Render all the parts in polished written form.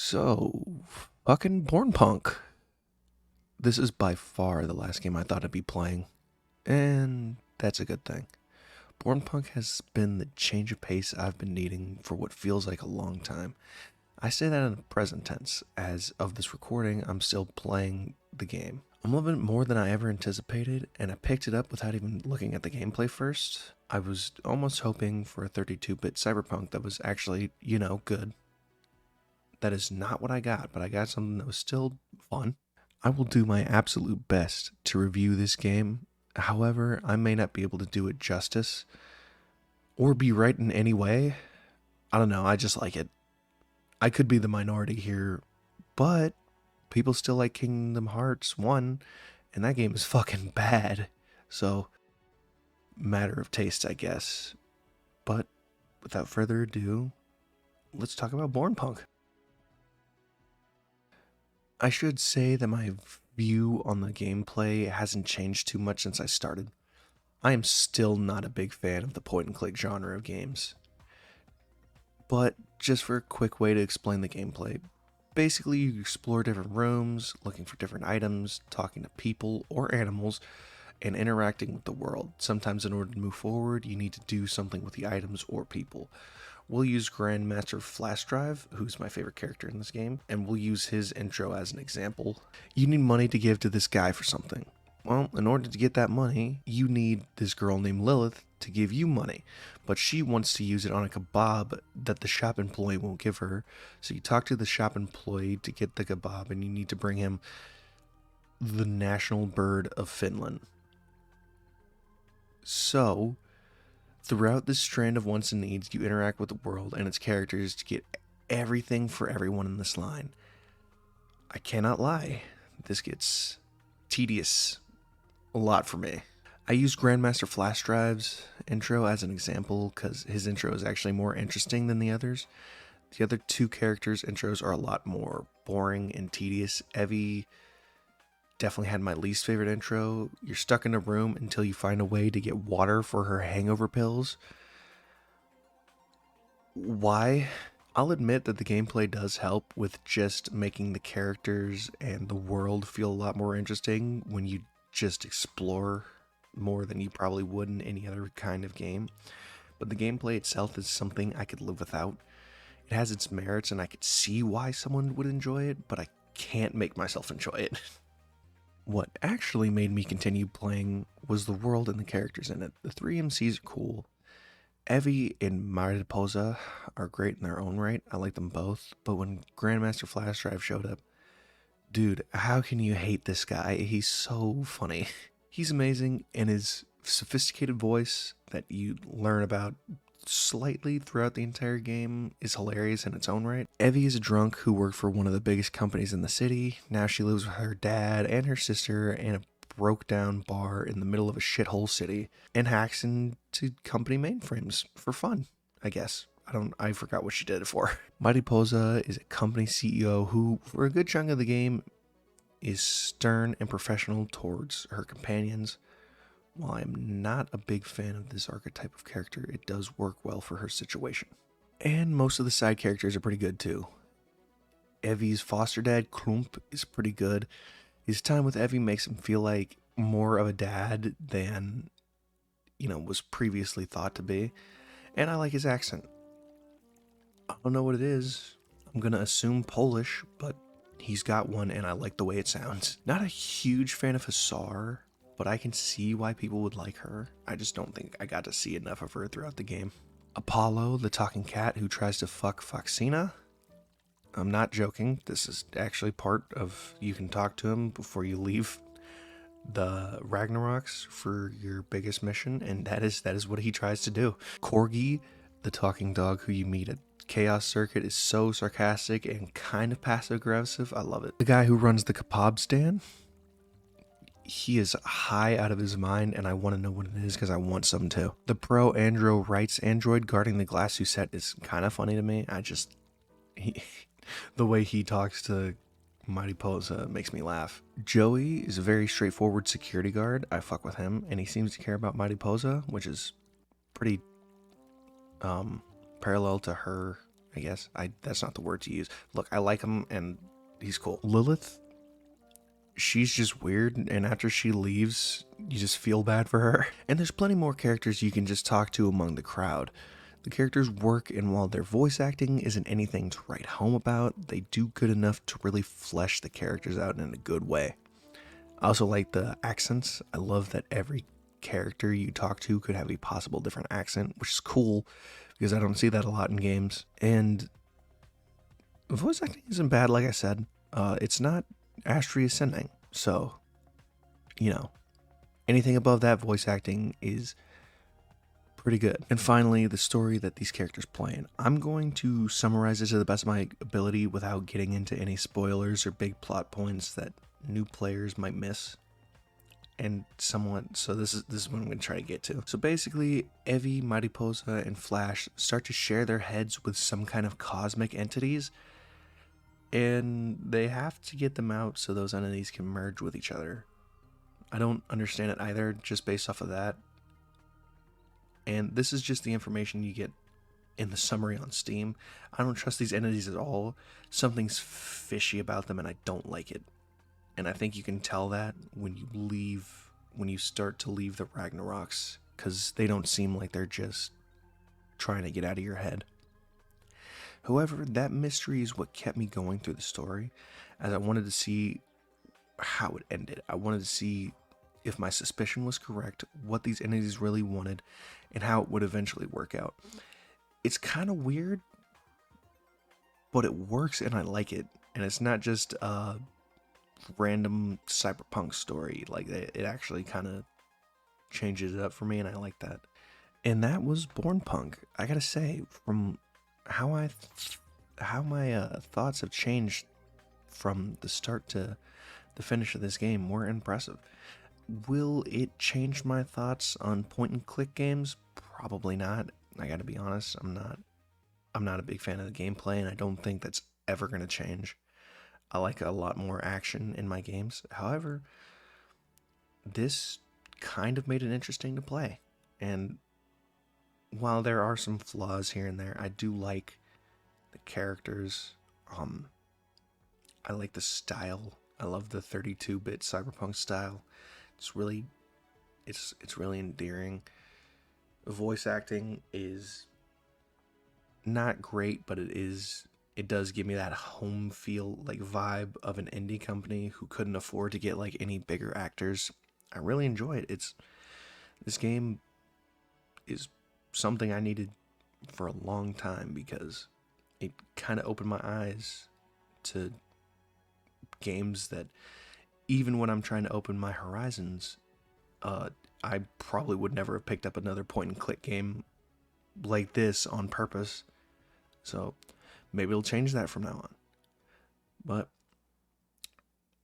So, fucking Born Punk. This is by far the last game I thought I'd be playing, and that's a good thing. Born Punk has been the change of pace I've been needing for what feels like a long time. I say that in the present tense, as of this recording, I'm still playing the game. I'm loving it more than I ever anticipated, and I picked it up without even looking at the gameplay first. I was almost hoping for a 32-bit cyberpunk that was actually, good. That is not what I got, but I got something that was still fun. I will do my absolute best to review this game. However, I may not be able to do it justice or be right in any way. I don't know, I just like it. I could be the minority here, but people still like Kingdom Hearts 1, and that game is fucking bad. So, matter of taste, I guess. But without further ado, let's talk about Born Punk. I should say that my view on the gameplay hasn't changed too much since I started. I am still not a big fan of the point and click genre of games. But just for a quick way to explain the gameplay, basically you explore different rooms, looking for different items, talking to people or animals, and interacting with the world. Sometimes in order to move forward, you need to do something with the items or people. We'll use Grandmaster Flash Drive, who's my favorite character in this game, and we'll use his intro as an example. You need money to give to this guy for something. Well, in order to get that money, you need this girl named Lilith to give you money, but she wants to use it on a kebab that the shop employee won't give her. So you talk to the shop employee to get the kebab, and you need to bring him the national bird of Finland. So, throughout this strand of wants and needs, you interact with the world and its characters to get everything for everyone in this line. I cannot lie, this gets tedious a lot for me. I use Grandmaster Flash Drive's intro as an example because his intro is actually more interesting than the others. The other two characters' intros are a lot more boring and tedious. Evie definitely had my least favorite intro. You're stuck in a room until you find a way to get water for her hangover pills. Why? I'll admit that the gameplay does help with just making the characters and the world feel a lot more interesting when you just explore more than you probably would in any other kind of game. But the gameplay itself is something I could live without. It has its merits and I could see why someone would enjoy it, but I can't make myself enjoy it. What actually made me continue playing was the world and the characters in it. The three MCs are cool. Evie and Mariposa are great in their own right. I like them both. But when Grandmaster Flash Drive showed up, dude, how can you hate this guy? He's so funny. He's amazing, and his sophisticated voice that you learn about slightly throughout the entire game is hilarious in its own right. Evie is a drunk who worked for one of the biggest companies in the city. Now she lives with her dad and her sister in a broke down bar in the middle of a shithole city and hacks into company mainframes for fun, I guess. I forgot what she did it for. Mighty Posa is a company CEO who, for a good chunk of the game, is stern and professional towards her companions. While I'm not a big fan of this archetype of character, it does work well for her situation. And most of the side characters are pretty good too. Evie's foster dad, Klump, is pretty good. His time with Evie makes him feel like more of a dad than, was previously thought to be. And I like his accent. I don't know what it is. I'm gonna assume Polish, but he's got one and I like the way it sounds. Not a huge fan of Hussar, but I can see why people would like her. I just don't think I got to see enough of her throughout the game. Apollo, the talking cat who tries to fuck Foxina. I'm not joking. This is actually part of, you can talk to him before you leave the Ragnaroks for your biggest mission, and that is what he tries to do. Corgi, the talking dog who you meet at Chaos Circuit, is so sarcastic and kind of passive aggressive. I love it. The guy who runs the kebab stand, he is high out of his mind, and I want to know what it is because I want some too. The pro Andro Rights android guarding the glass set is kind of funny to me. The way he talks to Mighty Posa makes me laugh. Joey is a very straightforward security guard. I fuck with him, and he seems to care about Mighty Posa, which is pretty parallel to her I guess. That's not the word to use. Look, I like him and he's cool. Lilith, she's just weird, and after she leaves, you just feel bad for her. And there's plenty more characters you can just talk to among the crowd. The characters work, and while their voice acting isn't anything to write home about, they do good enough to really flesh the characters out in a good way. I also like the accents. I love that every character you talk to could have a possible different accent, which is cool because I don't see that a lot in games. And voice acting isn't bad, like I said. It's not Astri Ascending, so, you know, anything above that voice acting is pretty good. And finally, the story that these characters play in. I'm going to summarize it to the best of my ability without getting into any spoilers or big plot points that new players might miss. And somewhat, so this is what I'm going to try to get to. So basically, Evie, Mariposa, and Flash start to share their heads with some kind of cosmic entities, and they have to get them out so those entities can merge with each other. I don't understand it either, just based off of that. And this is just the information you get in the summary on Steam. I don't trust these entities at all. Something's fishy about them and I don't like it. And I think you can tell that when you start to leave the Ragnaroks, because they don't seem like they're just trying to get out of your head. However, that mystery is what kept me going through the story, as I wanted to see how it ended. I wanted to see if my suspicion was correct, what these entities really wanted, and how it would eventually work out. It's kind of weird, but it works and I like it. And it's not just a random cyberpunk story. Like, it actually kind of changes it up for me, and I like that. And that was Born Punk. I gotta say, from how my thoughts have changed from the start to the finish of this game were impressive. Will it change my thoughts on point and click games? Probably not. I gotta be honest, I'm not a big fan of the gameplay, and I don't think that's ever gonna change. I like a lot more action in my games. However, this kind of made it interesting to play. And while there are some flaws here and there, I do like the characters. I like the style. I love the 32-bit cyberpunk style. It's really endearing. Voice acting is not great, but it does give me that home feel, like, vibe of an indie company who couldn't afford to get like any bigger actors. I really enjoy it. This game is something I needed for a long time because it kind of opened my eyes to games that, even when I'm trying to open my horizons, I probably would never have picked up another point and click game like this on purpose. So maybe it'll change that from now on. But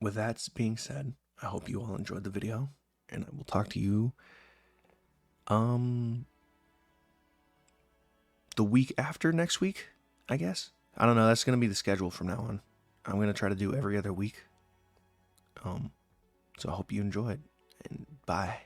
with that being said, I hope you all enjoyed the video, and I will talk to you the week after next week, I guess. I don't know, that's going to be the schedule from now on. I'm going to try to do every other week. So I hope you enjoyed, and bye.